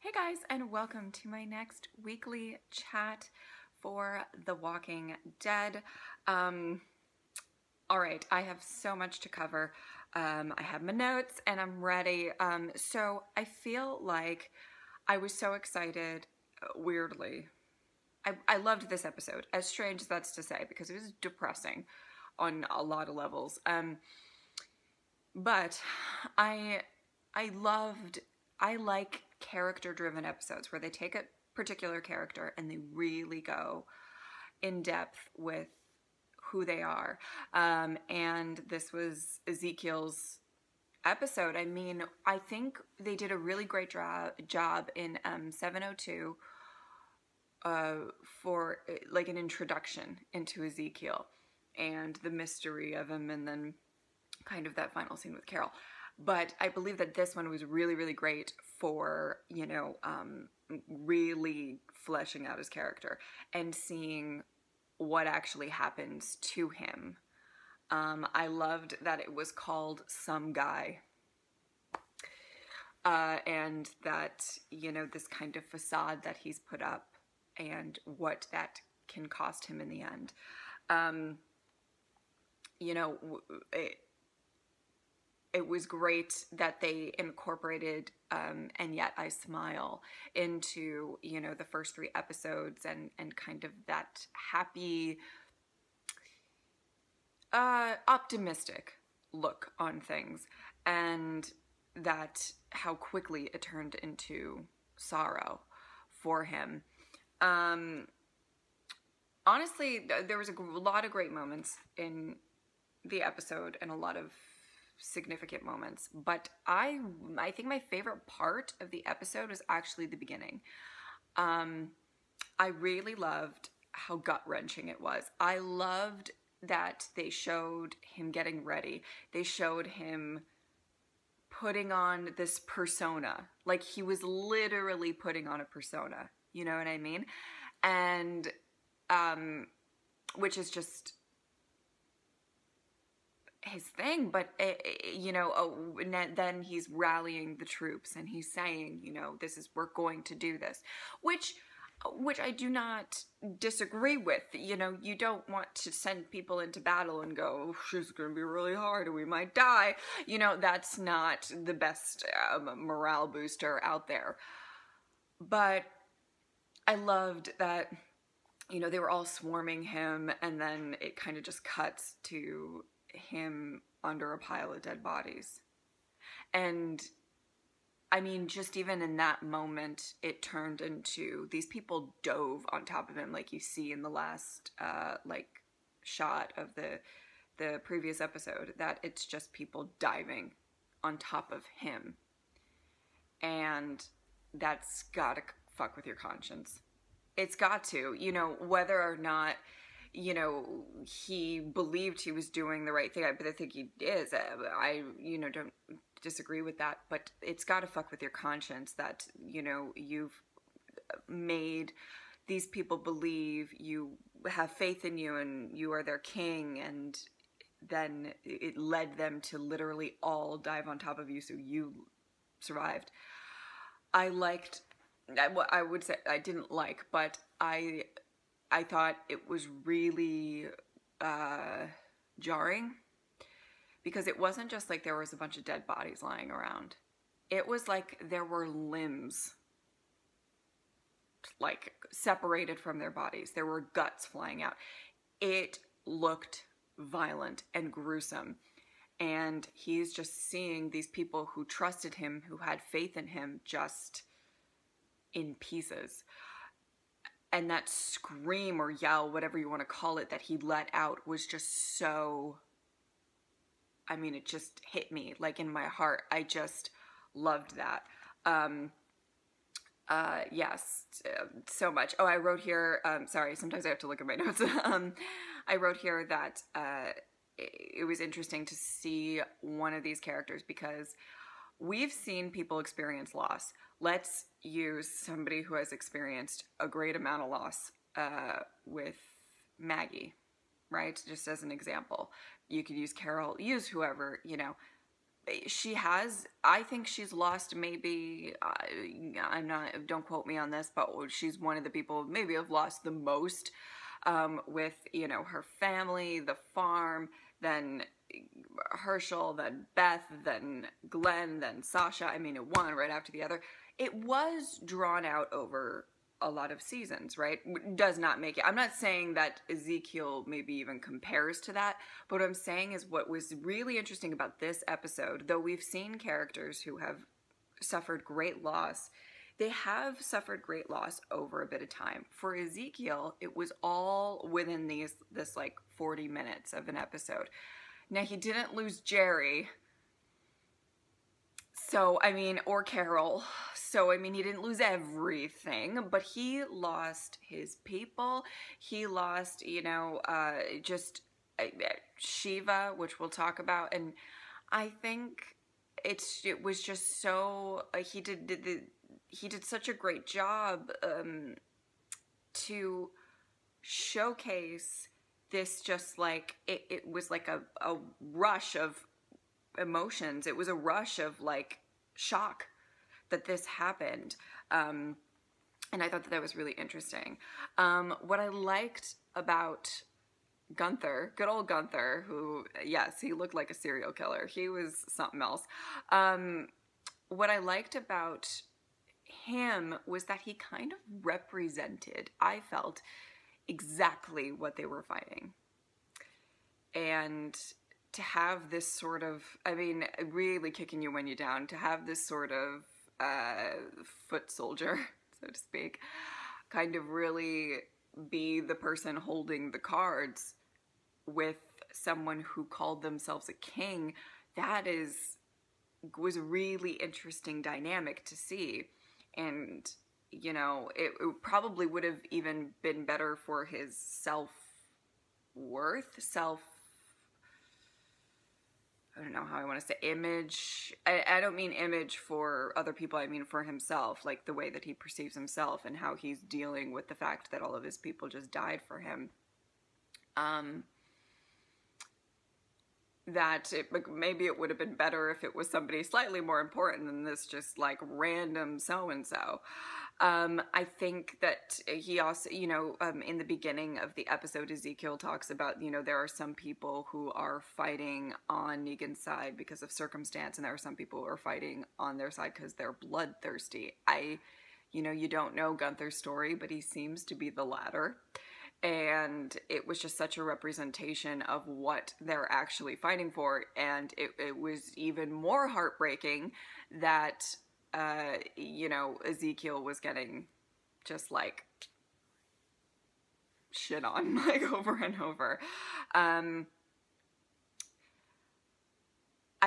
Hey guys, and welcome to my next weekly chat for The Walking Dead. All right, I have so much to cover. I have my notes and I'm ready. So I feel like I was so excited, weirdly. I loved this episode, as strange as that's to say, because it was depressing on a lot of levels. But I like character-driven episodes where they take a particular character and they really go in depth with who they are. And this was Ezekiel's episode. I mean, I think they did a really great job in 702 for like an introduction into Ezekiel and the mystery of him, and then kind of that final scene with Carol. But I believe that this one was really, really great for, really fleshing out his character and seeing what actually happens to him. I loved that it was called Some Guy. And that, this kind of facade that he's put up and what that can cost him in the end. It was great that they incorporated And Yet I Smile into, the first 3 episodes and kind of that happy, optimistic look on things, and that how quickly it turned into sorrow for him. Honestly, there was a lot of great moments in the episode and a lot of significant moments, but I think my favorite part of the episode was actually the beginning. I really loved how gut-wrenching it was. I loved that they showed him getting ready. They showed him putting on this persona. Like, he was literally putting on a persona. You know what I mean? And, which is just his thing, but then he's rallying the troops and he's saying, we're going to do this, which I do not disagree with. You don't want to send people into battle and go, she's going to be really hard and we might die. That's not the best morale booster out there. But I loved that, they were all swarming him, and then it kind of just cuts to him under a pile of dead bodies. And I mean, just even in that moment, it turned into these people dove on top of him, like you see in the last shot of the previous episode, that it's just people diving on top of him. And that's gotta fuck with your conscience. It's got to, whether or not he believed he was doing the right thing, but I think he is. I don't disagree with that, but it's got to fuck with your conscience that, you've made these people believe you have faith in you and you are their king, and then it led them to literally all dive on top of you so you survived. I would say I didn't like, but I thought it was really jarring, because it wasn't just like there was a bunch of dead bodies lying around. It was like there were limbs, like, separated from their bodies. There were guts flying out. It looked violent and gruesome. And he's just seeing these people who trusted him, who had faith in him, just in pieces. And that scream or yell, whatever you want to call it, that he let out was just so, it just hit me, like, in my heart. I just loved that. Yes, so much. Oh, I wrote here, sorry, sometimes I have to look at my notes. I wrote here that it was interesting to see one of these characters, because we've seen people experience loss. Let's use somebody who has experienced a great amount of loss with Maggie, right? Just as an example. You could use Carol, use whoever, she has, I think she's lost maybe, don't quote me on this, but she's one of the people maybe have lost the most with, you know, her family, the farm, then Herschel, then Beth, then Glenn, then Sasha. I mean, it one right after the other. It was drawn out over a lot of seasons, right? Does not make it. I'm not saying that Ezekiel maybe even compares to that, but what I'm saying is what was really interesting about this episode, though we've seen characters who have suffered great loss, they have suffered great loss over a bit of time. For Ezekiel, it was all within this like 40 minutes of an episode. Now, he didn't lose Jerry, so, I mean, or Carol. So, I mean, he didn't lose everything, but he lost his people. He lost, you know, just Shiva, which we'll talk about. And I think it was just so, he did such a great job to showcase this, just like, it was like a rush of emotions. It was a rush of like shock that this happened. And I thought that was really interesting. What I liked about Gunther, good old Gunther, who, yes, he looked like a serial killer. He was something else. What I liked about him was that he kind of represented, I felt, exactly what they were fighting. And to have this sort of, I mean, really kicking you when you're down, to have this sort of foot soldier, so to speak, kind of really be the person holding the cards with someone who called themselves a king, was a really interesting dynamic to see. And, you know, it probably would have even been better for his self-worth, I don't know how I want to say, image. I don't mean image for other people, I mean for himself, like the way that he perceives himself and how he's dealing with the fact that all of his people just died for him. That maybe it would have been better if it was somebody slightly more important than this just like random so-and-so. I think that he also, you know, in the beginning of the episode, Ezekiel talks about, you know, there are some people who are fighting on Negan's side because of circumstance, and there are some people who are fighting on their side because they're bloodthirsty. You know, you don't know Gunther's story, but he seems to be the latter. And it was just such a representation of what they're actually fighting for. And it was even more heartbreaking that, you know, Ezekiel was getting just like shit on, like, over and over.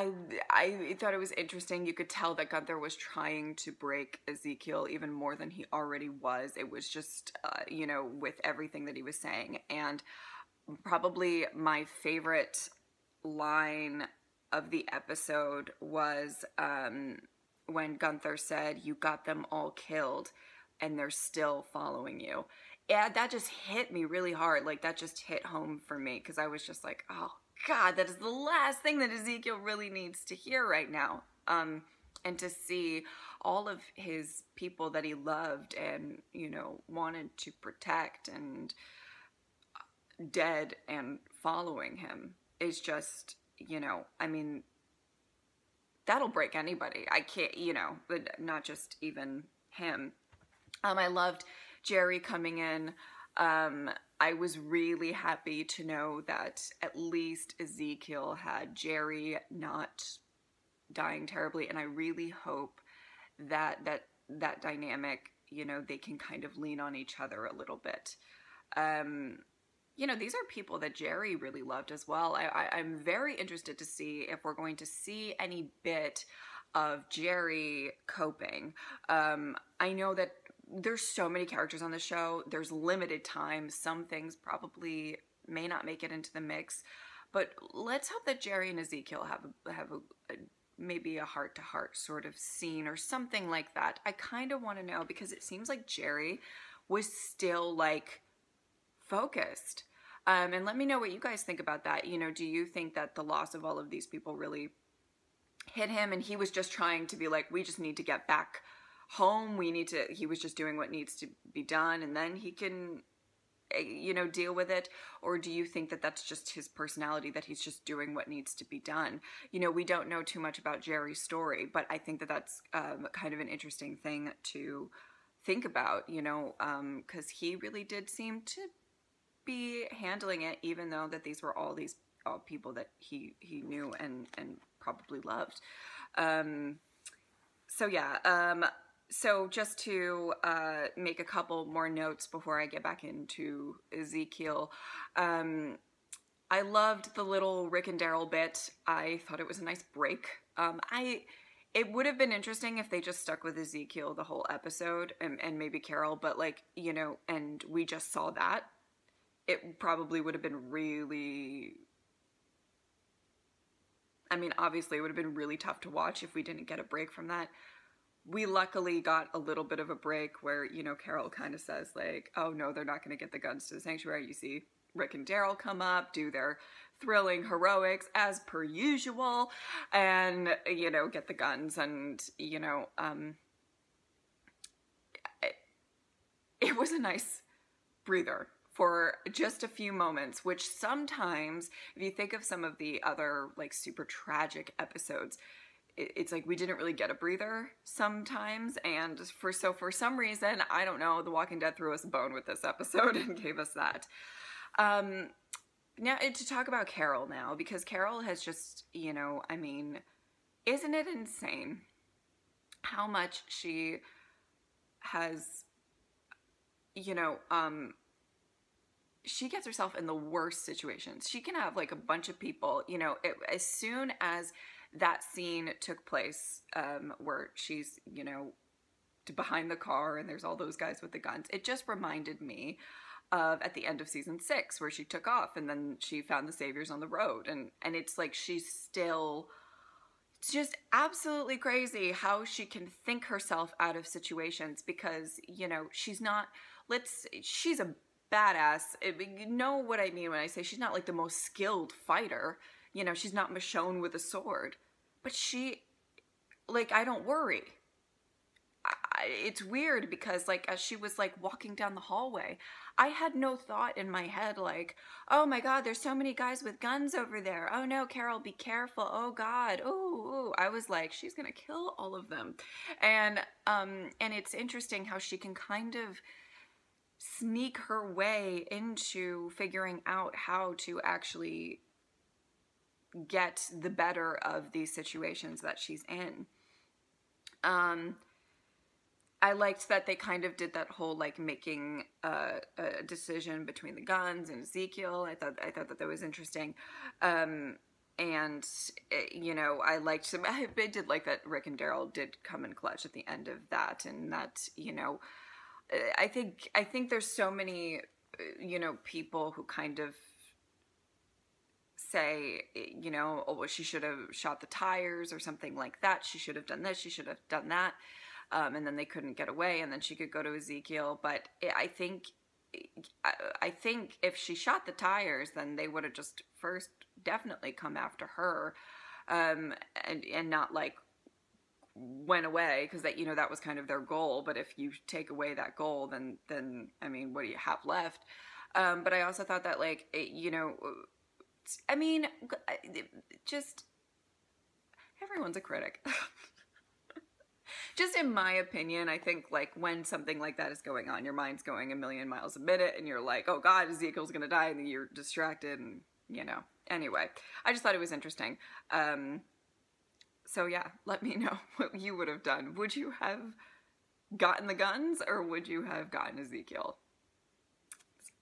I thought it was interesting. You could tell that Gunther was trying to break Ezekiel even more than he already was. It was just, you know, with everything that he was saying. And probably my favorite line of the episode was when Gunther said, "You got them all killed and they're still following you." Yeah, that just hit me really hard. Like, that just hit home for me, because I was just like, oh God, that is the last thing that Ezekiel really needs to hear right now. And to see all of his people that he loved and, you know, wanted to protect and dead and following him is just, you know, I mean, that'll break anybody. I can't, you know, but not just even him. I loved Jerry coming in. I was really happy to know that at least Ezekiel had Jerry not dying terribly, and I really hope that dynamic, you know, they can kind of lean on each other a little bit. You know, these are people that Jerry really loved as well. I'm very interested to see if we're going to see any bit of Jerry coping. I know that there's so many characters on the show. There's limited time. Some things probably may not make it into the mix. But let's hope that Jerry and Ezekiel have a maybe a heart-to-heart sort of scene or something like that. I kind of want to know, because it seems like Jerry was still, like, focused. And let me know what you guys think about that. You know, do you think that the loss of all of these people really hit him, and he was just trying to be like, we just need to get back home. He was just doing what needs to be done, and then he can, you know, deal with it? Or do you think that that's just his personality, that he's just doing what needs to be done? You know, we don't know too much about Jerry's story, but I think that that's kind of an interesting thing to think about, you know, because he really did seem to be handling it, even though that these were all people that he knew and probably loved. So yeah, so just to make a couple more notes before I get back into Ezekiel, I loved the little Rick and Daryl bit. I thought it was a nice break. It would have been interesting if they just stuck with Ezekiel the whole episode and maybe Carol, but like, you know, and we just saw that. It probably would have been really, I mean, obviously it would have been really tough to watch if we didn't get a break from that. We luckily got a little bit of a break where, you know, Carol kind of says like, oh no, they're not going to get the guns to the sanctuary. You see Rick and Daryl come up, do their thrilling heroics as per usual, and, you know, get the guns. And, you know, it was a nice breather for just a few moments, which sometimes, if you think of some of the other like super tragic episodes, it's like we didn't really get a breather sometimes. And for some reason, I don't know, The Walking Dead threw us a bone with this episode and gave us that. Now to talk about Carol now, because Carol has just, you know, I mean, isn't it insane how much she has, you know, she gets herself in the worst situations. She can have like a bunch of people, you know, as soon as that scene took place, where she's, you know, behind the car and there's all those guys with the guns, it just reminded me of at the end of season 6 where she took off and then she found the saviors on the road, and it's like she's still, it's just absolutely crazy how she can think herself out of situations, because, you know, she's not, she's a badass. You know what I mean when I say she's not like the most skilled fighter. You know, she's not Michonne with a sword, but she, like, I don't worry. It's weird because, like, as she was, like, walking down the hallway, I had no thought in my head, like, oh my God, there's so many guys with guns over there. Oh no, Carol, be careful. Oh God. Ooh. I was like, she's gonna kill all of them. And it's interesting how she can kind of sneak her way into figuring out how to actually get the better of these situations that she's in. I liked that they kind of did that whole like making a decision between the guns and Ezekiel. I thought that was interesting. And you know, I did like that Rick and Daryl did come in clutch at the end of that, and that, you know, I think there's so many, you know, people who kind of say, you know, oh, well, she should have shot the tires or something like that. She should have done this. She should have done that. And then they couldn't get away, and then she could go to Ezekiel. But I think if she shot the tires, then they would have just first definitely come after her, and not like went away, because that, you know, that was kind of their goal. But if you take away that goal, then I mean, what do you have left? But I also thought that, like, you know, I mean, just everyone's a critic. Just in my opinion, I think, like, when something like that is going on, your mind's going a million miles a minute, and you're like, oh God, Ezekiel's gonna die, and then you're distracted, and, you know. Anyway, I just thought it was interesting. So yeah, let me know what you would have done. Would you have gotten the guns, or would you have gotten Ezekiel?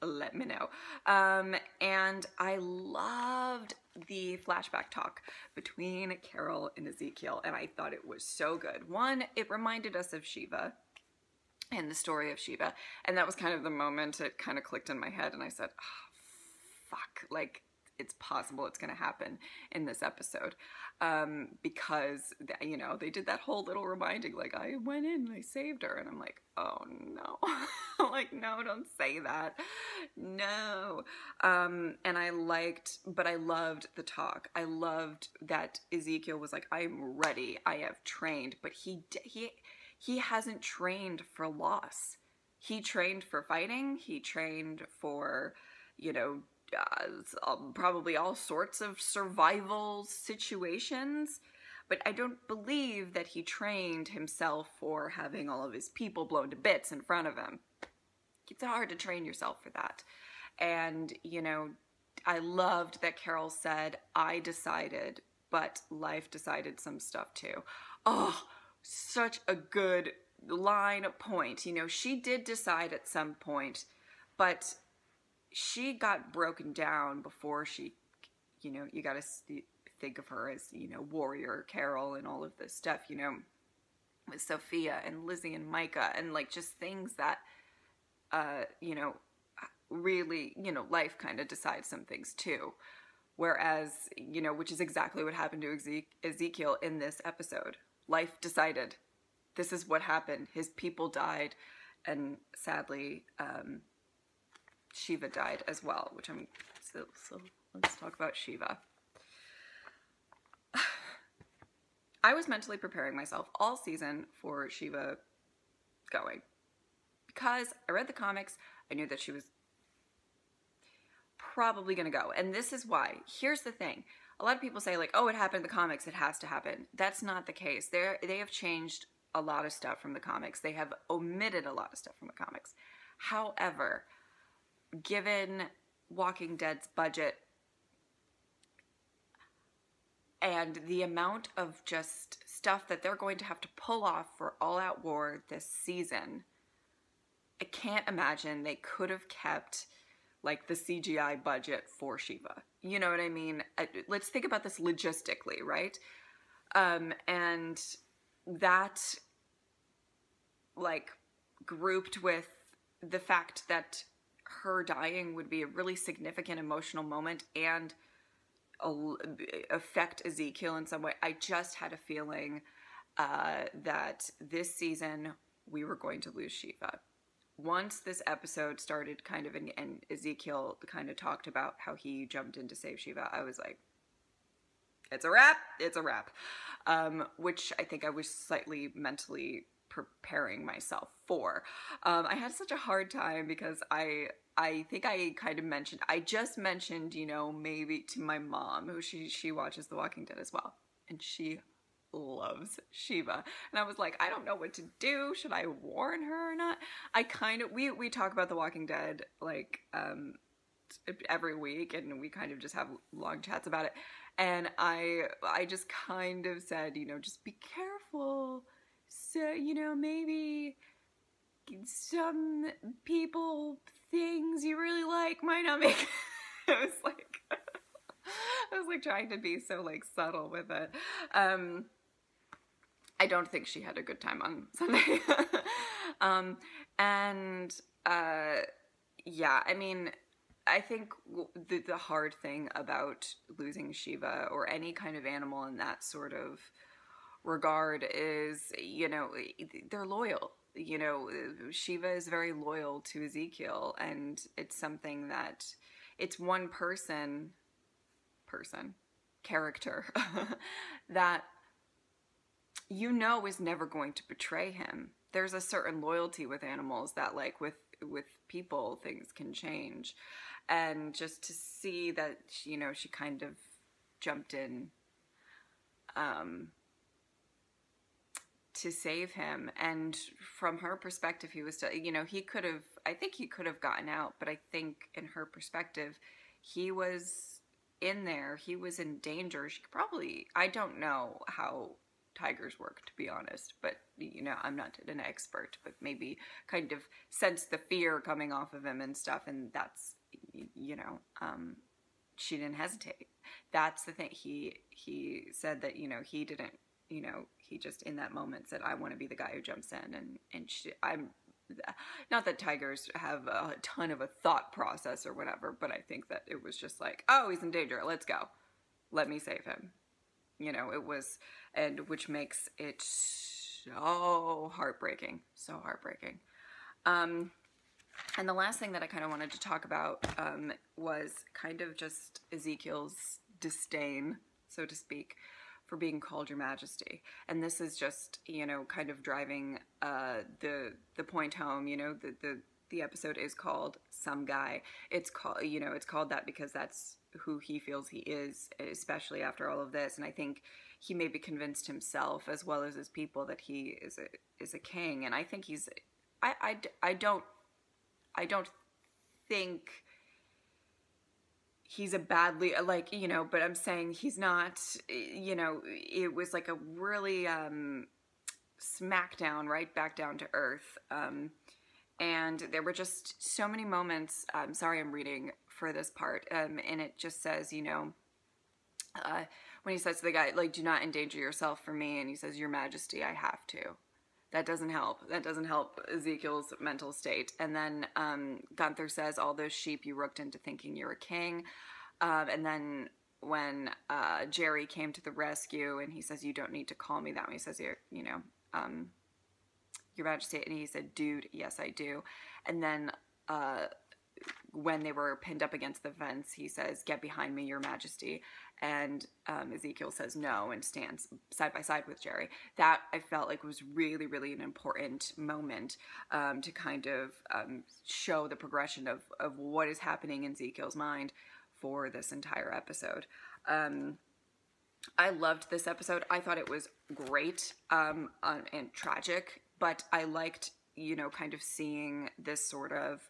Let me know. And I loved the flashback talk between Carol and Ezekiel, and I thought it was so good. One, it reminded us of Shiva and the story of Shiva, and that was kind of the moment it kind of clicked in my head, and I said, oh, fuck, like, it's possible it's going to happen in this episode, because, you know, they did that whole little reminding, like, I went in and I saved her, and I'm like, oh no. Like, no, don't say that. No. And I loved the talk. I loved that Ezekiel was like, I'm ready, I have trained, but he hasn't trained for loss. He trained for fighting. He trained for, you know, probably all sorts of survival situations. But I don't believe that he trained himself for having all of his people blown to bits in front of him. It's hard to train yourself for that. And, you know, I loved that Carol said, I decided, but life decided some stuff too. Oh, such a good line point. You know, she did decide at some point, but she got broken down before she, you know, you got to think of her as, you know, warrior Carol and all of this stuff, you know, with Sophia and Lizzie and Micah, and like just things that, you know, really, you know, life kind of decides some things too. Whereas, you know, which is exactly what happened to Ezekiel in this episode. Life decided. This is what happened. His people died, and sadly, Shiva died as well, which I'm, so let's talk about Shiva. I was mentally preparing myself all season for Shiva going, because I read the comics. I knew that she was probably going to go, and this is why. Here's the thing. A lot of people say, like, oh, it happened in the comics, it has to happen. That's not the case. They have changed a lot of stuff from the comics. They have omitted a lot of stuff from the comics. However, given Walking Dead's budget and the amount of just stuff that they're going to have to pull off for All Out War this season, I can't imagine they could have kept like the CGI budget for Shiva. You know what I mean? Let's think about this logistically, right? And that, like, grouped with the fact that her dying would be a really significant emotional moment and affect Ezekiel in some way. I just had a feeling that this season we were going to lose Shiva. Once this episode started kind of, and Ezekiel kind of talked about how he jumped in to save Shiva, I was like, it's a wrap, it's a wrap. Which I think I was slightly mentally preparing myself for. I had such a hard time because I think I kind of mentioned, I just mentioned, you know, maybe to my mom, who she watches The Walking Dead as well, and she loves Shiva, and I was like, I don't know what to do. Should I warn her or not? I kind of, we talk about The Walking Dead like every week, and we kind of just have long chats about it, and I just kind of said, you know, just be careful. So, you know, maybe some people, things you really like might not make I was like trying to be so like subtle with it. I don't think she had a good time on Sunday. Yeah, I mean, I think the hard thing about losing Shiva or any kind of animal in that sort of regard is, you know, they're loyal. You know, Shiva is very loyal to Ezekiel, and it's something that, it's one character that you know is never going to betray him. There's a certain loyalty with animals that, like, with people, things can change. And just to see that, you know, she kind of jumped in to save him, and from her perspective, he was still, you know, I think he could have gotten out, but I think in her perspective, he was in there, he was in danger. She could probably, I don't know how tigers work, to be honest, but, you know, I'm not an expert, but maybe kind of sense the fear coming off of him and stuff, and that's, you know, she didn't hesitate. That's the thing. He said that, you know, he didn't, you know, he just in that moment said, I want to be the guy who jumps in, and not that tigers have a ton of a thought process or whatever, but I think that it was just like, oh, he's in danger, let's go, let me save him. You know, it was, and which makes it so heartbreaking, so heartbreaking. And the last thing that I kind of wanted to talk about was kind of just Ezekiel's disdain, so to speak, for being called Your Majesty. And this is just, you know, kind of driving the point home. You know, the episode is called Some Guy. It's called, you know, it's called that because that's who he feels he is, especially after all of this. And I think he maybe convinced himself as well as his people that he is a king. And I think he's, I don't think he's a badly, like, you know, but I'm saying he's not, you know, it was like a really smackdown, right back down to earth. And there were just so many moments, sorry I'm reading for this part, and it just says, you know, when he says to the guy, like, do not endanger yourself for me, and he says, Your Majesty, I have to. That doesn't help. That doesn't help Ezekiel's mental state. And then Gunther says, all those sheep you rooked into thinking you're a king. And then when Jerry came to the rescue and he says, you don't need to call me that when he says, you know, Your Majesty. And he said, dude, yes, I do. And then when they were pinned up against the fence, he says, get behind me, Your Majesty. And Ezekiel says no and stands side by side with Jerry. That I felt like was really, really an important moment to kind of show the progression of what is happening in Ezekiel's mind for this entire episode. I loved this episode. I thought it was great and tragic, but I liked, you know, kind of seeing this sort of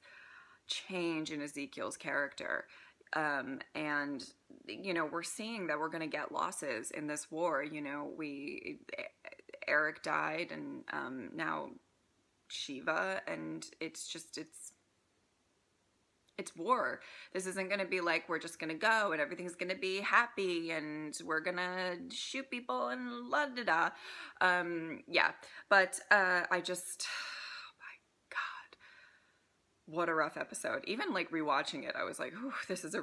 change in Ezekiel's character. And, you know, we're seeing that we're going to get losses in this war. You know, Eric died, and now Shiva, and it's just, it's war. This isn't going to be like, we're just going to go and everything's going to be happy and we're going to shoot people and la da da. Yeah, but I just, what a rough episode. Even like rewatching it, I was like, "Ooh, this is a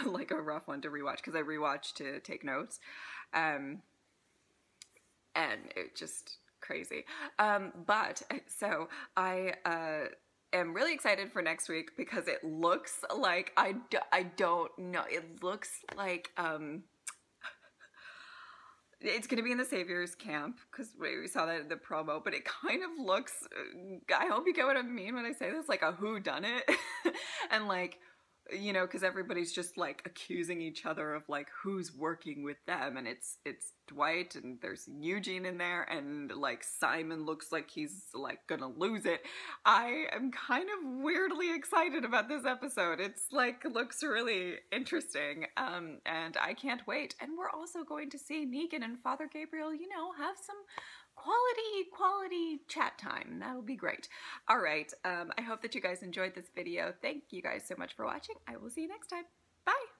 like a rough one to rewatch," because I rewatched to take notes, and it just crazy. But so I am really excited for next week because it looks like I don't know. It looks like it's going to be in the Savior's camp, because we saw that in the promo, but it kind of looks, I hope you get what I mean when I say this, like a whodunit. And like, you know, because everybody's just like accusing each other of like who's working with them, and it's Dwight, and there's Eugene in there, and like Simon looks like he's like gonna lose it. I am kind of weirdly excited about this episode. It's like looks really interesting, and I can't wait. And we're also going to see Negan and Father Gabriel, you know, have some quality chat time. That'll be great. All right. I hope that you guys enjoyed this video. Thank you guys so much for watching. I will see you next time. Bye.